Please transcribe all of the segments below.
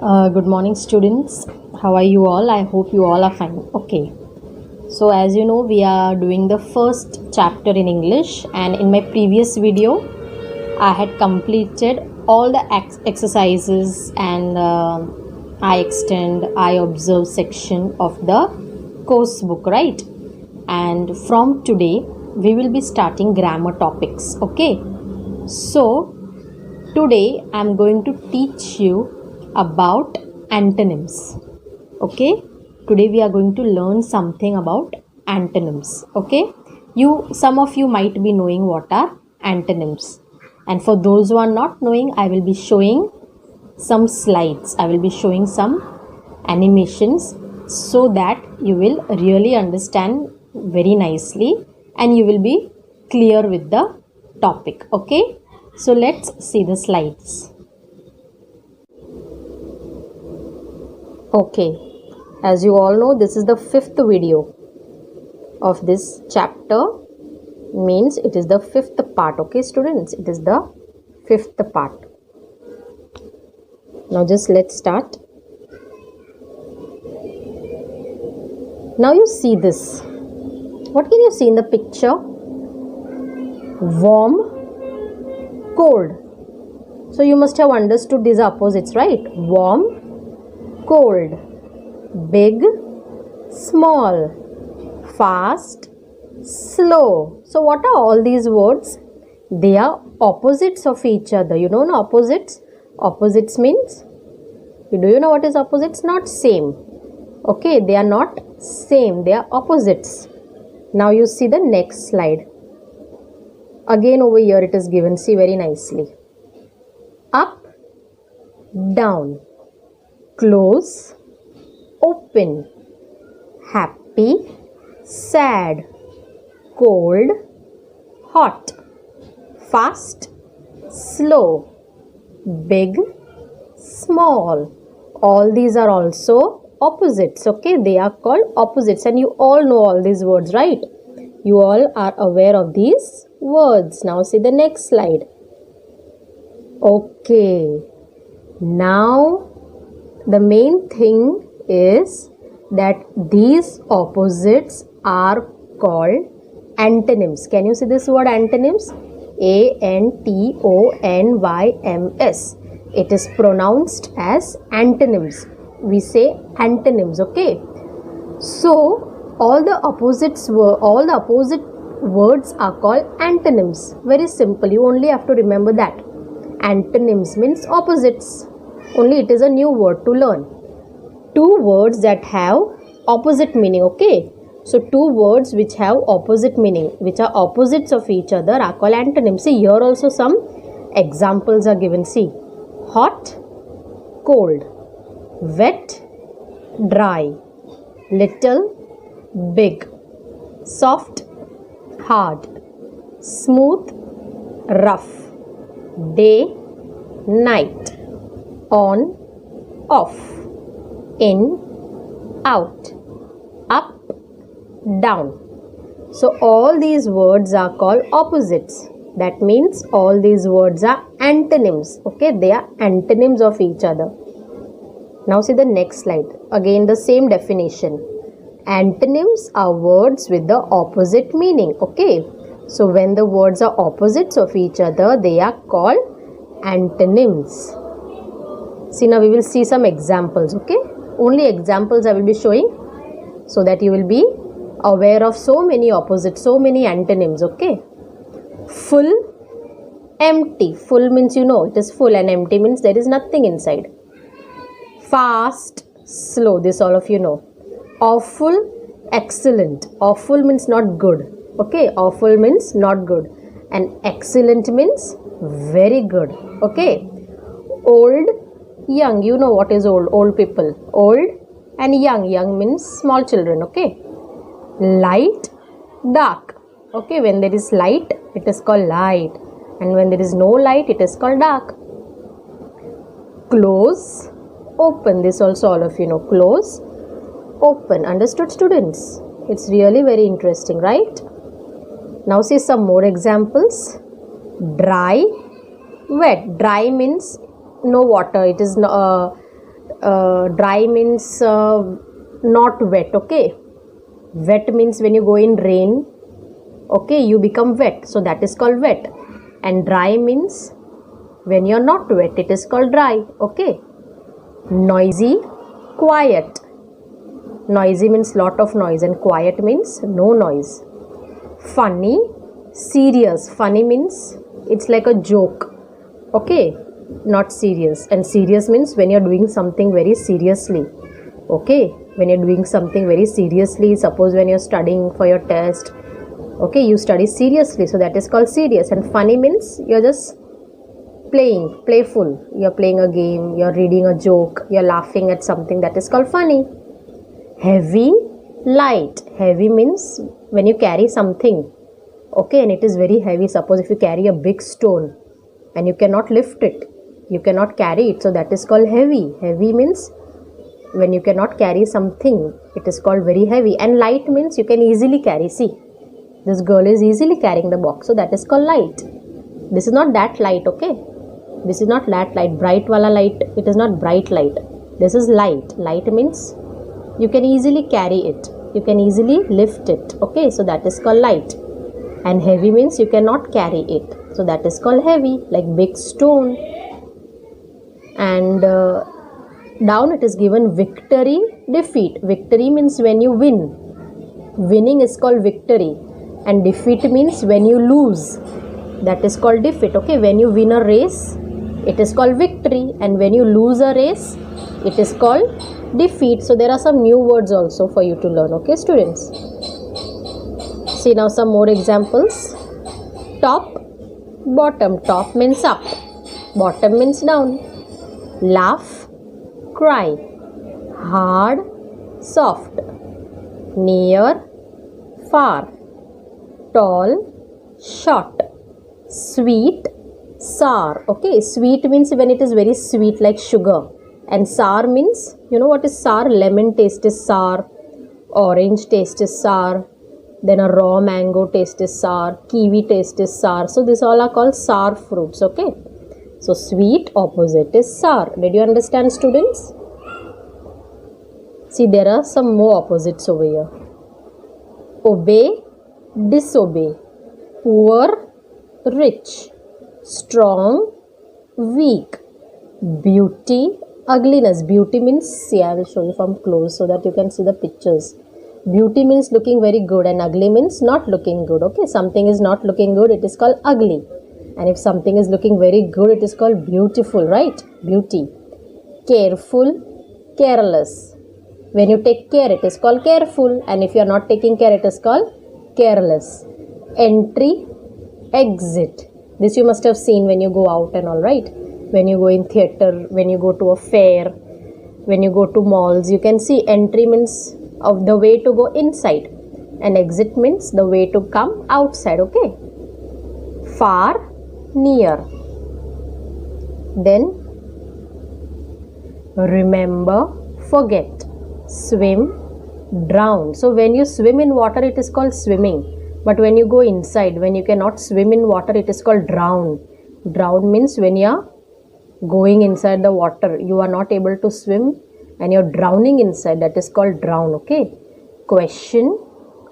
Good morning, students. How are you all? I hope you all are fine. Okay. So, as you know, we are doing the first chapter in English, and in my previous video, I had completed all the exercises and I extend, I observe section of the course book, right? And from today, we will be starting grammar topics. Okay. So, today I am going to teach you about antonyms. Okay, today we are going to learn something about antonyms. Okay, some of you might be knowing what are antonyms, and for those who are not knowing, I will be showing some slides, I will be showing some animations so that you will really understand very nicely and you will be clear with the topic. Okay, so let's see the slides. Okay, as you all know, this is the fifth video of this chapter, means it is the fifth part. Okay, students, it is the fifth part. Now just let's start. Now you see this. What can you see in the picture? Warm, cold. So you must have understood these are opposites, right? Warm, cold, big, small, fast, slow. So what are all these words? They are opposites of each other. You know opposites? Opposites means, do you know what is opposites? Not same. Okay, they are not same. They are opposites. Now you see the next slide. Again over here it is given. See very nicely. Up, down. Close, open, happy, sad, cold, hot, fast, slow, big, small. All these are also opposites. Okay, they are called opposites, and you all know all these words, right? You all are aware of these words. Now see the next slide. Okay, now the main thing is that these opposites are called antonyms. Can you see this word antonyms? A-N-T-O-N-Y-M-S. It is pronounced as antonyms. We say antonyms, okay? So, all the opposite words are called antonyms. Very simple. You only have to remember that. Antonyms means opposites. Only it is a new word to learn. Two words that have opposite meaning. Okay, so two words which have opposite meaning, which are opposites of each other, are called antonyms. See, here also some examples are given. See, hot, cold, wet, dry, little, big, soft, hard, smooth, rough, day, night, on, off, in, out, up, down. So all these words are called opposites. That means all these words are antonyms. Okay, they are antonyms of each other. Now see the next slide. Again the same definition. Antonyms are words with the opposite meaning. Okay, so when the words are opposites of each other, they are called antonyms. See, now we will see some examples. Okay, only examples I will be showing so that you will be aware of so many opposites, so many antonyms. Okay, full, empty. Full means you know it is full, and empty means there is nothing inside. Fast, slow. This all of you know. Awful, excellent. Awful means not good. Okay, awful means not good, and excellent means very good. Okay, old, young. You know what is old? Old people. Old and young. Young means small children. Okay, light, dark. Okay, when there is light, it is called light, and when there is no light, it is called dark. Close, open. This also all of you know. Close, open. Understood, students? It's really very interesting, right? Now see some more examples. Dry, wet. Dry means no water. It is Dry means not wet, okay. Wet means when you go in rain, okay, you become wet, so that is called wet. And dry means when you're not wet, it is called dry, okay. Noisy, quiet. Noisy means lot of noise and quiet means no noise. Funny, serious. Funny means it's like a joke, okay, not serious. And serious means when you're doing something very seriously, okay. When you're doing something very seriously, suppose when you're studying for your test, okay, you study seriously, so that is called serious. And funny means you're just playing, playful. You're playing a game, you're reading a joke, you're laughing at something, that is called funny. Heavy, light. Heavy means when you carry something, okay, and it is very heavy. Suppose if you carry a big stone and you cannot lift it, you cannot carry it, so that is called heavy. Heavy means when you cannot carry something, it is called very heavy. And light means you can easily carry. See, this girl is easily carrying the box, so that is called light. This is not that light, okay. This is not that light, bright wala light. It is not bright light. This is light. Light means you can easily carry it, you can easily lift it, okay, so that is called light. And heavy means you cannot carry it, so that is called heavy, like big stone. And down it is given victory, defeat. Victory means when you win, winning is called victory. And defeat means when you lose, that is called defeat, okay. When you win a race, it is called victory, and when you lose a race, it is called defeat. So there are some new words also for you to learn, okay students. See now some more examples. Top, bottom. Top means up, bottom means down. Laugh, cry. Hard, soft. Near, far. Tall, short. Sweet, sour, okay. Sweet means when it is very sweet like sugar. And sour means, you know what is sour? Lemon taste is sour, orange taste is sour, then a raw mango taste is sour, kiwi taste is sour. So these all are called sour fruits, okay. So sweet opposite is sour. Did you understand students? See, there are some more opposites over here. Obey, disobey. Poor, rich. Strong, weak. Beauty, ugliness. Beauty means, see, I will show you from close so that you can see the pictures. Beauty means looking very good and ugly means not looking good, okay. Something is not looking good, it is called ugly. And if something is looking very good, it is called beautiful, right? Beauty. Careful, careless. When you take care, it is called careful. And if you are not taking care, it is called careless. Entry, exit. This you must have seen when you go out and all, right? When you go in theater, when you go to a fair, when you go to malls, you can see entry means of the way to go inside and exit means the way to come outside, okay. Far, near. Then remember, forget. Swim, drown. So when you swim in water, it is called swimming. But when you go inside, when you cannot swim in water, it is called drown. Drown means when you are going inside the water, you are not able to swim and you're drowning inside, that is called drown, okay. Question,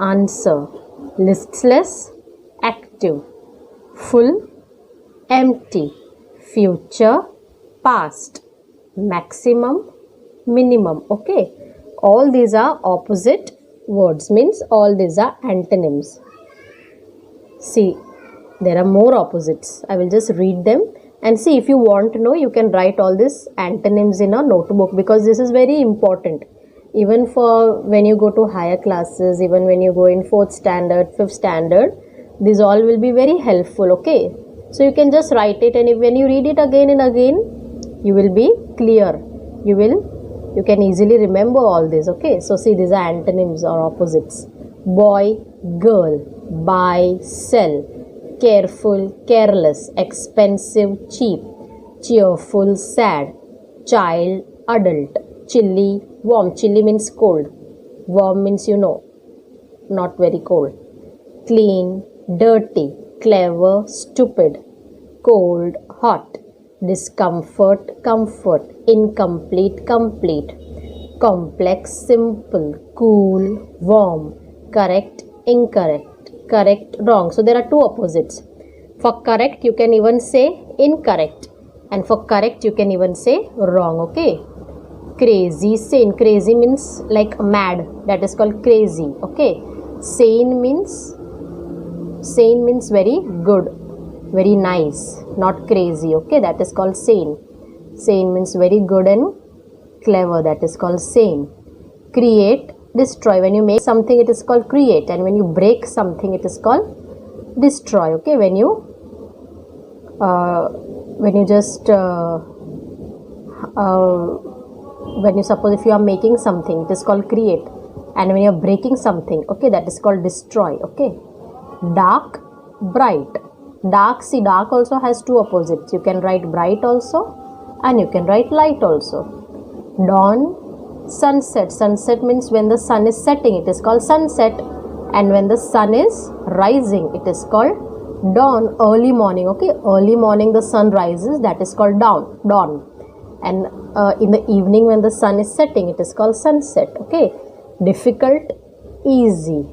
answer. Listless, active. Full, empty. Future, past. Maximum, minimum, okay. All these are opposite words, means all these are antonyms. See, there are more opposites. I will just read them and see. If you want to know, you can write all these antonyms in a notebook, because this is very important. Even for when you go to higher classes, even when you go in 4th standard, 5th standard, these all will be very helpful, okay. So you can just write it, and when you read it again and again, you will be clear. You can easily remember all this, okay. So see, these are antonyms or opposites. Boy, girl. Buy, sell. Careful, careless. Expensive, cheap. Cheerful, sad. Child, adult. Chilly, warm. Chilly means cold. Warm means not very cold. Clean, dirty. Clever, stupid. Cold, hot. discomfort, comfort, incomplete, complete, complex, simple, cool, warm, correct, incorrect, correct, wrong. So there are two opposites. For correct you can even say incorrect, and for correct you can even say wrong. Okay. Crazy, sane. Crazy means like mad, that is called crazy. Okay. Sane means very good, very nice, not crazy. Okay, that is called sane. Sane means very good and clever, that is called sane. Create, destroy. When you make something it is called create, and when you break something it is called destroy. Okay. When you suppose if you are making something it is called create, and when you are breaking something, okay, that is called destroy. Okay. Dark, bright. Dark, see, dark also has two opposites. You can write bright also and you can write light also. Dawn, sunset. Sunset means when the sun is setting it is called sunset, and when the sun is rising it is called dawn. Early morning. Okay, early morning the sun rises, that is called dawn. And in the evening when the sun is setting it is called sunset. Okay. Difficult, easy.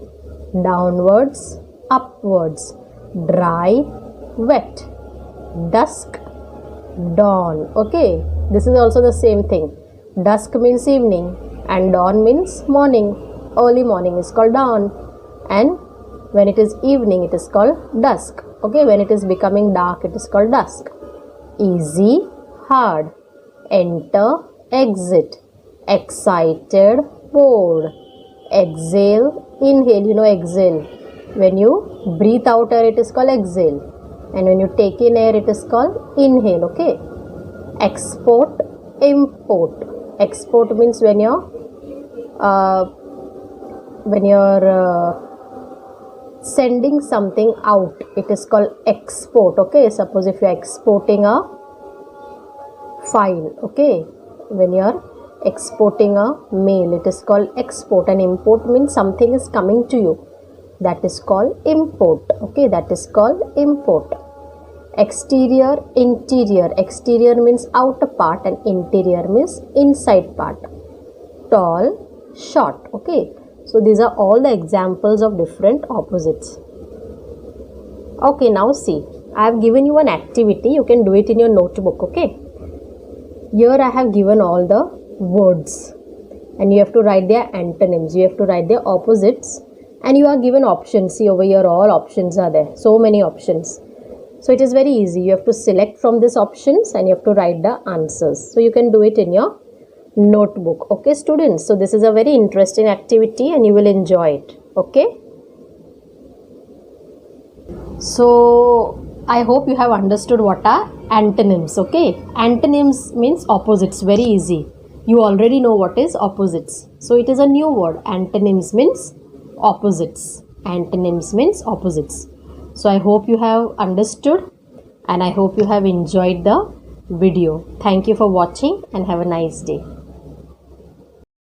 Downwards, upwards. Dry, wet. Dusk, dawn. Okay, this is also the same thing. Dusk means evening and dawn means morning. Early morning is called dawn, and when it is evening it is called dusk. Okay, when it is becoming dark it is called dusk. Easy, hard. Enter, exit. Excited, bored. Exhale, inhale. You know exhale. When you breathe out air it is called exhale, and when you take in air it is called inhale. Okay. Export, import. Export means when you're sending something out it is called export. Okay. Suppose if you are exporting a file, okay, when you are exporting a mail it is called export, and import means something is coming to you, that is called import. Okay, that is called import. Exterior, interior. Exterior means outer part and interior means inside part. Tall, short. Okay, so these are all the examples of different opposites. Okay, now see, I have given you an activity. You can do it in your notebook. Okay, here I have given all the words and you have to write their antonyms, you have to write their opposites, and you are given options. See over here all options are there, so many options. So it is very easy. You have to select from these options and you have to write the answers. So you can do it in your notebook. Okay students, so this is a very interesting activity and you will enjoy it. Okay, so I hope you have understood what are antonyms. Okay, antonyms means opposites. Very easy. You already know what is opposites. So it is a new word. Antonyms means opposites. Antonyms means opposites. So I hope you have understood and I hope you have enjoyed the video. Thank you for watching and have a nice day.